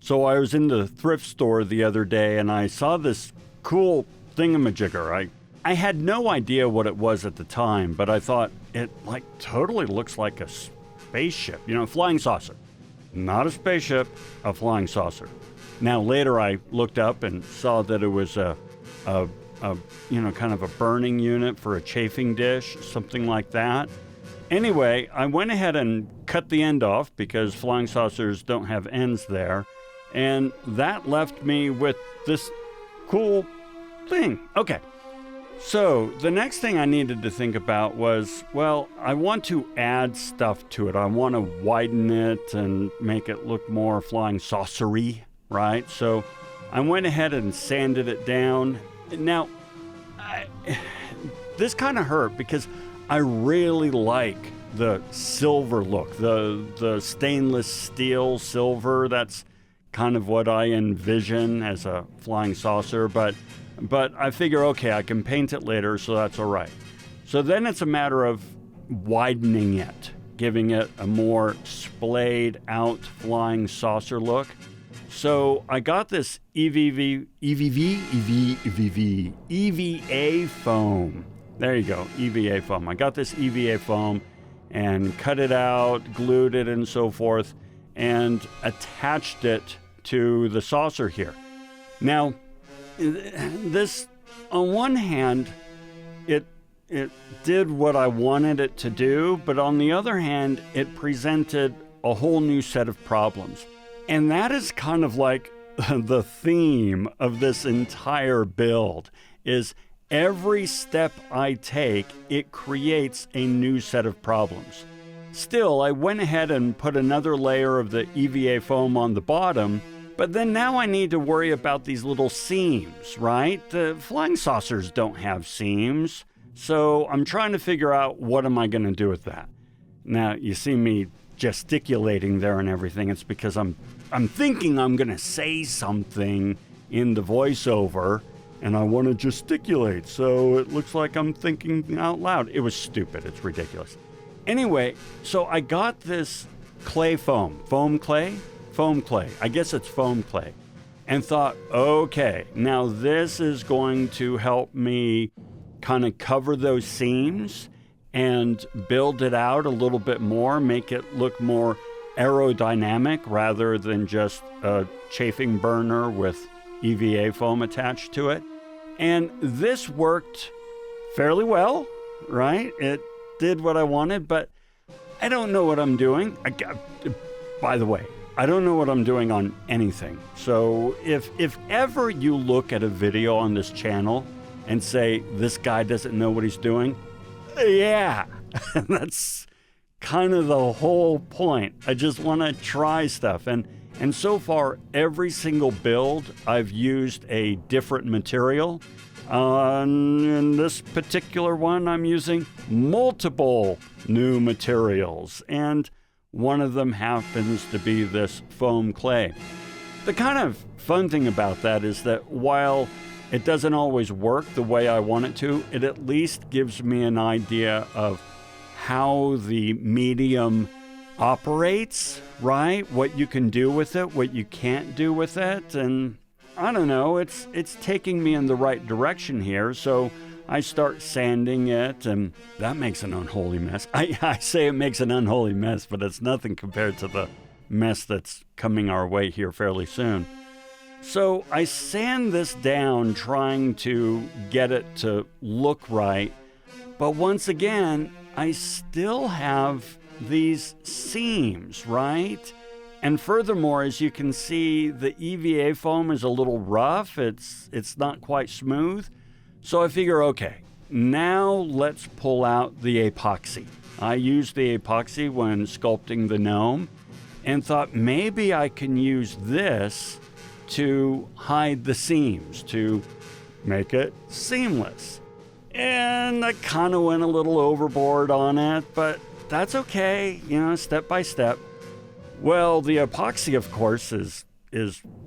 So I was in the thrift store the other day and I saw this cool thingamajigger. I had no idea what it was at the time, but I thought it like totally looks like a spaceship, flying saucer. Not a spaceship, a flying saucer. Now later I looked up and saw that it was a kind of a burning unit for a chafing dish, something like that. Anyway, I went ahead and cut the end off because flying saucers don't have ends there. And that left me with this cool thing. Okay. So the next thing I needed to think about was, well, I want to add stuff to it. I want to widen it and make it look more flying saucery, right? So I went ahead and sanded it down. Now, this kind of hurt because I really like the silver look, the stainless steel silver. That's kind of what I envision as a flying saucer, but I figure, okay, I can paint it later, so that's all right. So then it's a matter of widening it, giving it a more splayed out flying saucer look. So I got this EVA foam. There you go, EVA foam. I got this EVA foam and cut it out, glued it and so forth, and attached it to the saucer here. Now, this, on one hand, it did what I wanted it to do, but on the other hand, it presented a whole new set of problems. And that is kind of like the theme of this entire build, is every step I take, it creates a new set of problems. Still, I went ahead and put another layer of the EVA foam on the bottom, but then now I need to worry about these little seams, right? The flying saucers don't have seams, so I'm trying to figure out what am I going to do with that. Now, you see me gesticulating there and everything. It's because I'm thinking I'm going to say something in the voiceover, and I want to gesticulate, so it looks like I'm thinking out loud. It was stupid. It's ridiculous. Anyway, so I got this clay foam clay. I guess it's foam clay. And thought, okay, now this is going to help me kind of cover those seams and build it out a little bit more, make it look more aerodynamic rather than just a chafing burner with EVA foam attached to it. And this worked fairly well, right? It did what I wanted, but I don't know what I'm doing. By the way, I don't know what I'm doing on anything. So if ever you look at a video on this channel and say, this guy doesn't know what he's doing, yeah, that's kind of the whole point. I just want to try stuff. And so far, every single build, I've used a different material. In this particular one, I'm using multiple new materials, and one of them happens to be this foam clay. The kind of fun thing about that is that while it doesn't always work the way I want it to, it at least gives me an idea of how the medium operates, right? What you can do with it, what you can't do with it, and I don't know, it's taking me in the right direction here, so I start sanding it, and that makes an unholy mess. I say it makes an unholy mess, but it's nothing compared to the mess that's coming our way here fairly soon. So I sand this down, trying to get it to look right, but once again, I still have these seams, right? And furthermore, as you can see, the EVA foam is a little rough. It's not quite smooth. So I figure, okay, now let's pull out the epoxy. I used the epoxy when sculpting the gnome and thought maybe I can use this to hide the seams, to make it seamless. And I kind of went a little overboard on it, but that's okay, step by step. Well, the epoxy, of course, is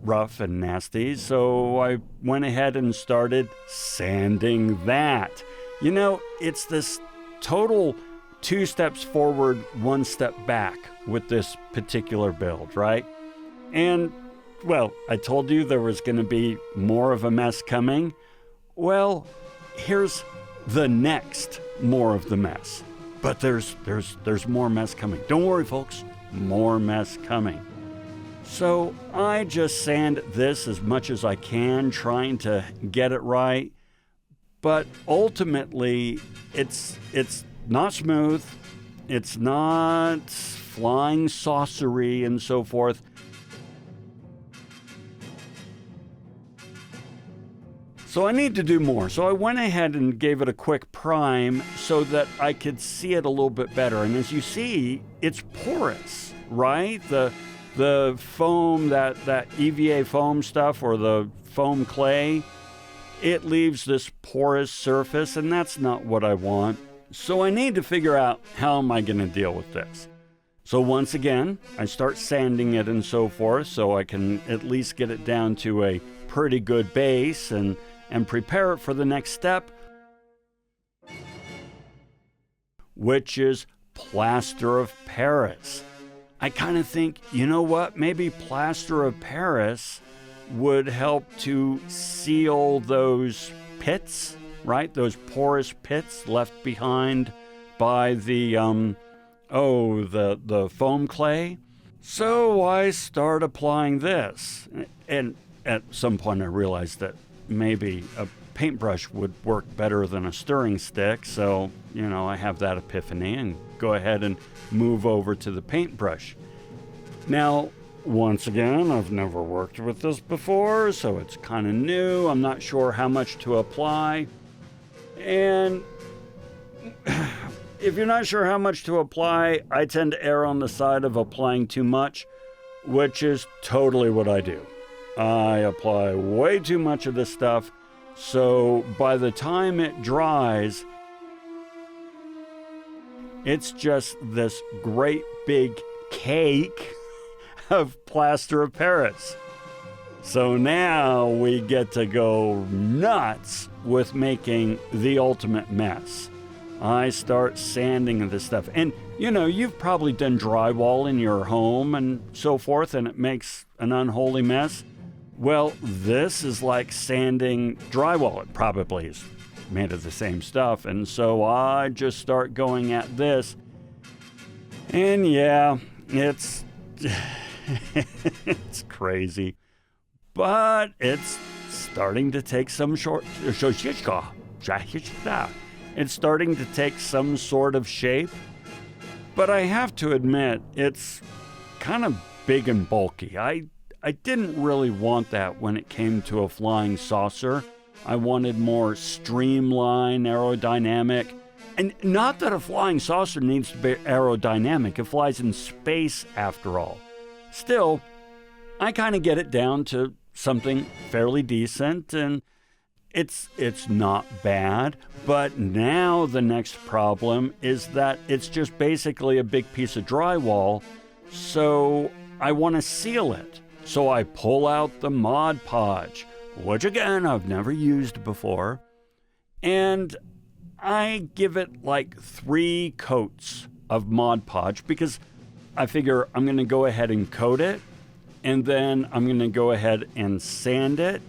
rough and nasty, so I went ahead and started sanding that. It's this total 2 steps forward, 1 step back with this particular build, right? And Well, I told you there was going to be more of a mess coming. Well, here's the next more of the mess. But there's more mess coming. Don't worry, folks. More mess coming. So I just sand this as much as I can, trying to get it right. But ultimately, it's not smooth. It's not flying saucery and so forth. So I need to do more. So I went ahead and gave it a quick prime so that I could see it a little bit better. And as you see, it's porous, right? The foam, that EVA foam stuff, or the foam clay, it leaves this porous surface, and that's not what I want. So I need to figure out, how am I going to deal with this? So once again, I start sanding it and so forth, so I can at least get it down to a pretty good base and prepare it for the next step, which is plaster of Paris. I kind of think, you know what, maybe plaster of Paris would help to seal those pits, right? Those porous pits left behind by the foam clay. So I start applying this. And at some point I realized that maybe a paintbrush would work better than a stirring stick. So, I have that epiphany and go ahead and move over to the paintbrush. Now, once again, I've never worked with this before, so it's kind of new. I'm not sure how much to apply. And if you're not sure how much to apply, I tend to err on the side of applying too much, which is totally what I do. I apply way too much of this stuff, so by the time it dries, it's just this great big cake of plaster of Paris. So now we get to go nuts with making the ultimate mess. I start sanding this stuff. And, you've probably done drywall in your home and so forth, and it makes an unholy mess. Well, this is like sanding drywall. It probably is made of the same stuff. And so I just start going at this. And yeah, it's it's crazy. But it's starting to take some It's starting to take some sort of shape. But I have to admit, it's kind of big and bulky. I didn't really want that when it came to a flying saucer. I wanted more streamlined, aerodynamic. And not that a flying saucer needs to be aerodynamic. It flies in space after all. Still, I kind of get it down to something fairly decent, and it's not bad. But now the next problem is that it's just basically a big piece of drywall, so I want to seal it. So I pull out the Mod Podge, which again I've never used before, and I give it like 3 coats of Mod Podge because I figure I'm going to go ahead and coat it, and then I'm going to go ahead and sand it,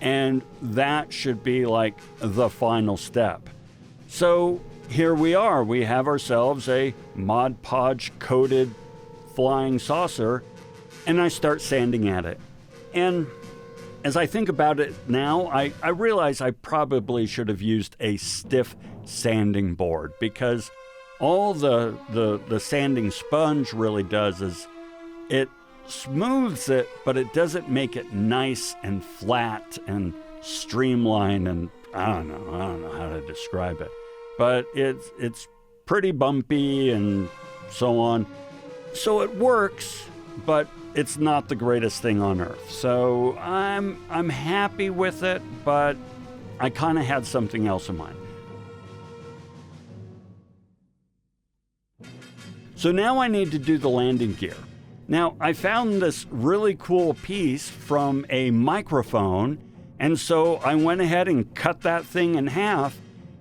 and that should be like the final step. So here we are. We have ourselves a Mod Podge coated flying saucer, and I start sanding at it. And as I think about it now, I realize I probably should have used a stiff sanding board, because all the sanding sponge really does is it smooths it, but it doesn't make it nice and flat and streamlined, and I don't know how to describe it. But it's pretty bumpy and so on. So it works, but it's not the greatest thing on earth. So I'm happy with it, but I kind of had something else in mind. So now I need to do the landing gear. Now, I found this really cool piece from a microphone, and so I went ahead and cut that thing in half,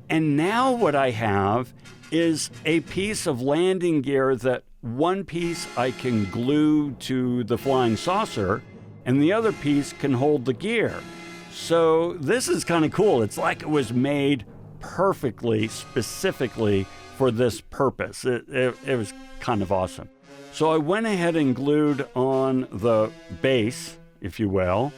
and now what I have is a piece of landing gear that one piece I can glue to the flying saucer, and the other piece can hold the gear. So this is kind of cool. It's like it was made perfectly, specifically for this purpose. It was kind of awesome. So I went ahead and glued on the base, if you will,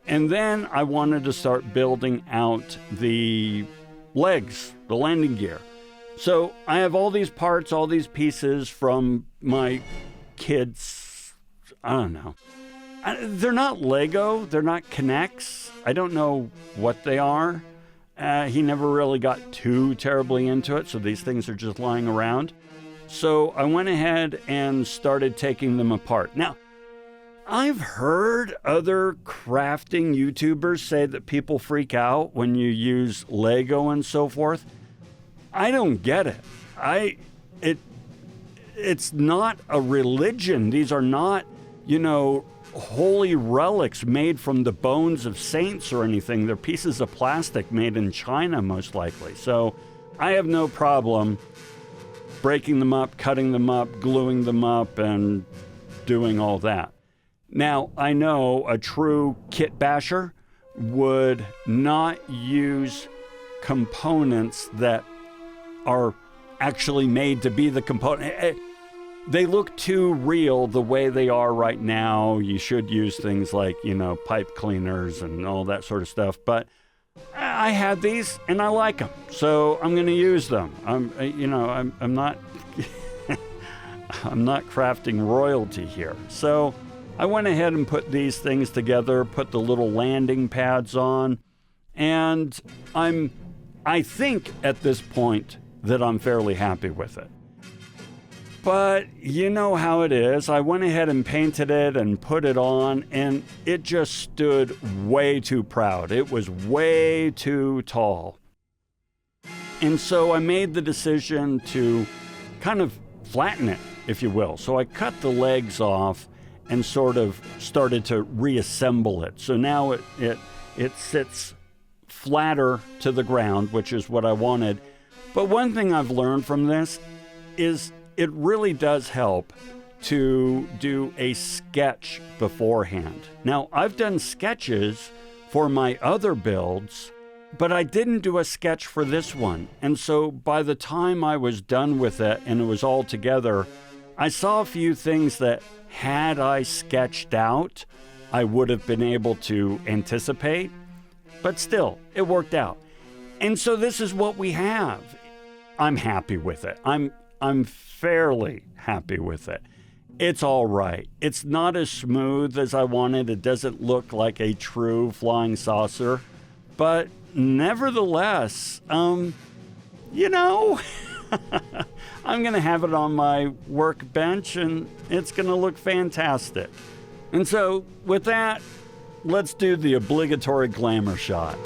and then I wanted to start building out the legs, the landing gear. So I have all these parts, all these pieces from my kids, I don't know. They're not Lego, they're not Connects. I don't know what they are. He never really got too terribly into it, so these things are just lying around. So I went ahead and started taking them apart. Now, I've heard other crafting YouTubers say that people freak out when you use Lego and so forth. I don't get it. It's not a religion. These are not, holy relics made from the bones of saints or anything. They're pieces of plastic made in China, most likely. So I have no problem breaking them up, cutting them up, gluing them up, and doing all that. Now, I know a true kit basher would not use components that are actually made to be the component. They look too real the way they are right now. You should use things like, pipe cleaners and all that sort of stuff. But I had these and I like them, so I'm going to use them. I'm not, I'm not crafting royalty here. So I went ahead and put these things together, put the little landing pads on, and I think at this point that I'm fairly happy with it. But you know how it is. I went ahead and painted it and put it on, and it just stood way too proud. It was way too tall. And so I made the decision to kind of flatten it, if you will. So I cut the legs off and sort of started to reassemble it. So now it sits flatter to the ground, which is what I wanted. But one thing I've learned from this is it really does help to do a sketch beforehand. Now, I've done sketches for my other builds, but I didn't do a sketch for this one. And so by the time I was done with it and it was all together, I saw a few things that had I sketched out, I would have been able to anticipate, but still, it worked out. And so this is what we have. I'm happy with it. I'm fairly happy with it. It's all right. It's not as smooth as I wanted. It doesn't look like a true flying saucer, but nevertheless, I'm going to have it on my workbench and it's going to look fantastic. And so with that, let's do the obligatory glamour shot.